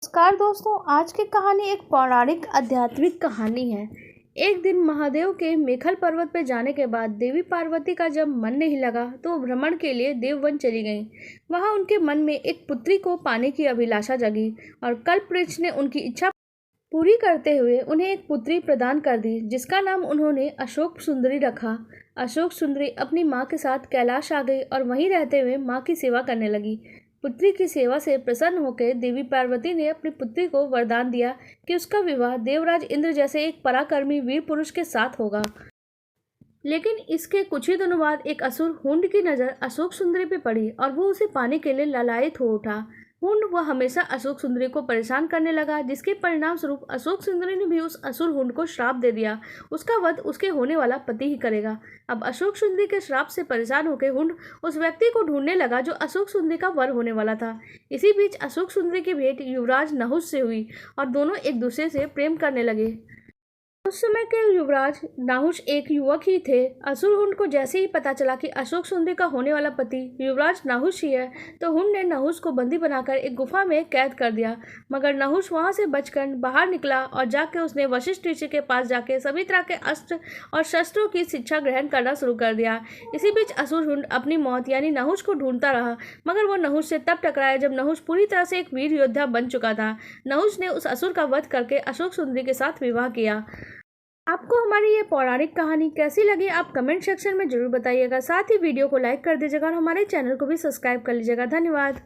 नमस्कार दोस्तों, आज की कहानी एक पौराणिक आध्यात्मिक कहानी है। एक दिन महादेव के मेखल पर्वत पर जाने के बाद देवी पार्वती का जब मन नहीं लगा तो वो भ्रमण के लिए देववन चली गईं। वहां उनके मन में एक पुत्री को पाने की अभिलाषा जगी और कल्पवृक्ष ने उनकी इच्छा पूरी करते हुए उन्हें एक पुत्री प्रदान कर दी, जिसका नाम उन्होंने अशोक सुंदरी रखा। अशोक सुंदरी अपनी माँ के साथ कैलाश आ गई और वहीं रहते हुए माँ की सेवा करने लगी। पुत्री की सेवा से प्रसन्न होकर देवी पार्वती ने अपनी पुत्री को वरदान दिया कि उसका विवाह देवराज इंद्र जैसे एक पराक्रमी वीर पुरुष के साथ होगा। लेकिन इसके कुछ ही दिनों बाद एक असुर हुंड की नज़र अशोक सुंदरी पे पड़ी और वो उसे पाने के लिए लालायित हो उठा। हुंड वह हमेशा अशोक सुंदरी को परेशान करने लगा, जिसके परिणाम स्वरूप अशोक सुंदरी ने भी उस असुर हुंड को श्राप दे दिया। उसका वध उसके होने वाला पति ही करेगा। अब अशोक सुंदरी के श्राप से परेशान होकर हुंड उस व्यक्ति को ढूंढने लगा जो अशोक सुंदरी का वर होने वाला था। इसी बीच अशोक सुंदरी की भेंट युवराज नहुष से हुई और दोनों एक दूसरे से प्रेम करने लगे। उस समय के युवराज नाहुष एक युवक ही थे। असुर हुंड को जैसे ही पता चला कि अशोक सुंदरी का होने वाला पति युवराज नाहुष ही है, तो हुंड ने नाहुष को बंदी बनाकर एक गुफा में कैद कर दिया। मगर नाहुष वहां से बचकर बाहर निकला और जाके उसने वशिष्ठ ऋषि के पास जाके सभी तरह के अस्त्र और शस्त्रों की शिक्षा ग्रहण करना शुरू कर दिया। इसी बीच असुर हुंड अपनी मौत यानी नाहुष को ढूंढता रहा, मगर वो नाहुष से तब टकराया जब नाहुष पूरी तरह से एक वीर योद्धा बन चुका था। नाहुष ने उस असुर का वध करके अशोक सुंदरी के साथ विवाह किया। आपको हमारी ये पौराणिक कहानी कैसी लगी आप कमेंट सेक्शन में जरूर बताइएगा। साथ ही वीडियो को लाइक कर दीजिएगा और हमारे चैनल को भी सब्सक्राइब कर लीजिएगा। धन्यवाद।